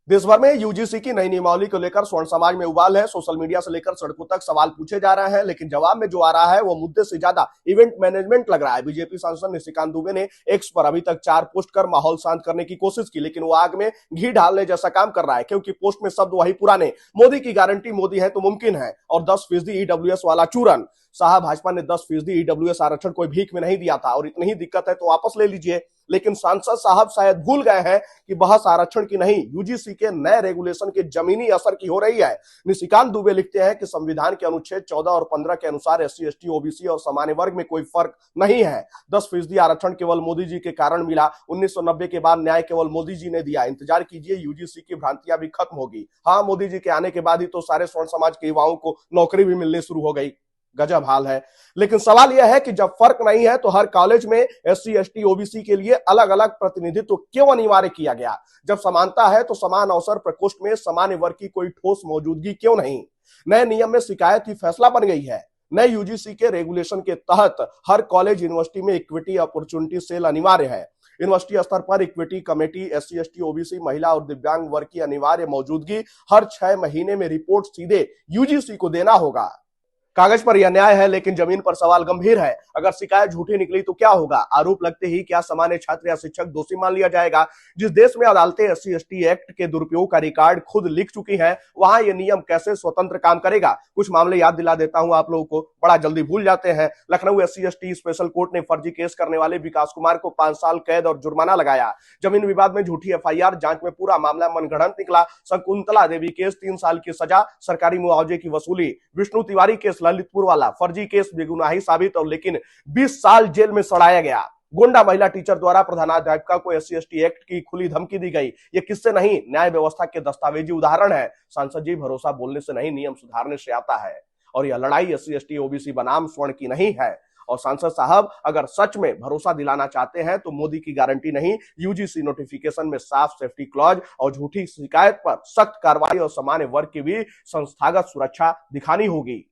देश भर में यूजीसी की नई नियमावली को लेकर स्वर्ण समाज में उबाल है। सोशल मीडिया से लेकर सड़कों तक सवाल पूछे जा रहे हैं, लेकिन जवाब में जो आ रहा है वो मुद्दे से ज्यादा इवेंट मैनेजमेंट लग रहा है। बीजेपी सांसद निशिकांत दुबे ने एक्स पर अभी तक 4 पोस्ट कर माहौल शांत करने की कोशिश की, लेकिन वो आग में घी डालने जैसा काम कर रहा है, क्योंकि पोस्ट में शब्द वही पुराने, मोदी की गारंटी, मोदी है तो मुमकिन है, और 10% ईडब्ल्यूएस वाला चूरन। साहब, भाजपा ने 10% ईडब्ल्यूएस आरक्षण कोई भीख में नहीं दिया था, और इतनी ही दिक्कत है तो वापस ले लीजिए। लेकिन सांसद साहब शायद भूल गए हैं कि बहस आरक्षण की नहीं, यूजीसी के नए रेगुलेशन के जमीनी असर की हो रही है। निशिकांत दुबे लिखते हैं कि संविधान के अनुच्छेद 14 और 15 के अनुसार एससी, एसटी, ओबीसी और सामान्य वर्ग में कोई फर्क नहीं है। 10% आरक्षण केवल मोदी जी के कारण मिला। 1990 के बाद न्याय केवल मोदी जी ने दिया। इंतजार कीजिए, यूजीसी की भ्रांतियां भी खत्म होगी। हाँ, मोदी जी के आने के बाद ही तो सारे स्वर्ण समाज के युवाओं को नौकरी भी मिलनी शुरू हो गई। गजब हाल है। लेकिन सवाल यह है कि जब फर्क नहीं है तो हर कॉलेज में एससी, एसटी, ओबीसी के लिए अलग अलग प्रतिनिधित्व क्यों अनिवार्य किया गया? जब समानता है तो समान अवसर प्रकोष्ठ में सामान्य वर्ग की कोई ठोस मौजूदगी क्यों नहीं? नए नियम में शिकायत ही फैसला बन गई है। नए यूजीसी के रेगुलेशन के तहत हर कॉलेज यूनिवर्सिटी में इक्विटी अपॉर्चुनिटी सेल अनिवार्य है। यूनिवर्सिटी स्तर पर equity committee, SC, ST, OBC, महिला और दिव्यांग वर्ग की अनिवार्य मौजूदगी। हर 6 महीने में रिपोर्ट सीधे यूजीसी को देना होगा। कागज पर यह न्याय है, लेकिन जमीन पर सवाल गंभीर है। अगर शिकायत झूठी निकली तो क्या होगा? आरोप लगते ही क्या सामान्य छात्र या शिक्षक दोषी मान लिया जाएगा? जिस देश में अदालतें एससी, एसटी एक्ट के दुरुपयोग का रिकॉर्ड खुद लिख चुकी हैं, वहां यह नियम कैसे स्वतंत्र काम करेगा? कुछ मामले याद दिला देता हूं आप लोगों को, बड़ा जल्दी भूल जाते हैं। Lucknow SC, ST special court ने फर्जी केस करने वाले विकास कुमार को 5 साल कैद और जुर्माना लगाया। जमीन विवाद में झूठी एफआईआर, जांच में पूरा मामला मनगढ़ंत निकला। शकुंतला देवी केस 3 साल की सजा, सरकारी मुआवजे की वसूली। विष्णु तिवारी केस ललितपुर वाला फर्जी केस, बेगुनाही साबित और लेकिन 20 साल जेल में सड़ाया गया। गोंडा महिला टीचर द्वारा प्रधानाध्यापिका को एससी, एसटी एक्ट की खुली धमकी दी गई। ये किससे नहीं, न्याय व्यवस्था के दस्तावेजी उदाहरण है। सांसद जी, भरोसा बोलने से नहीं, नियम सुधारने से आता है। और यह लड़ाई एससी, एसटी, ओबीसी बनाम स्वर्ण की नहीं है। और सांसद साहब, अगर सच में भरोसा दिलाना चाहते हैं तो मोदी की गारंटी नहीं, यूजीसी नोटिफिकेशन में साफ सेफ्टी क्लॉज और झूठी शिकायत पर सख्त कार्रवाई और सामान्य वर्ग की भी संस्थागत सुरक्षा दिखानी होगी।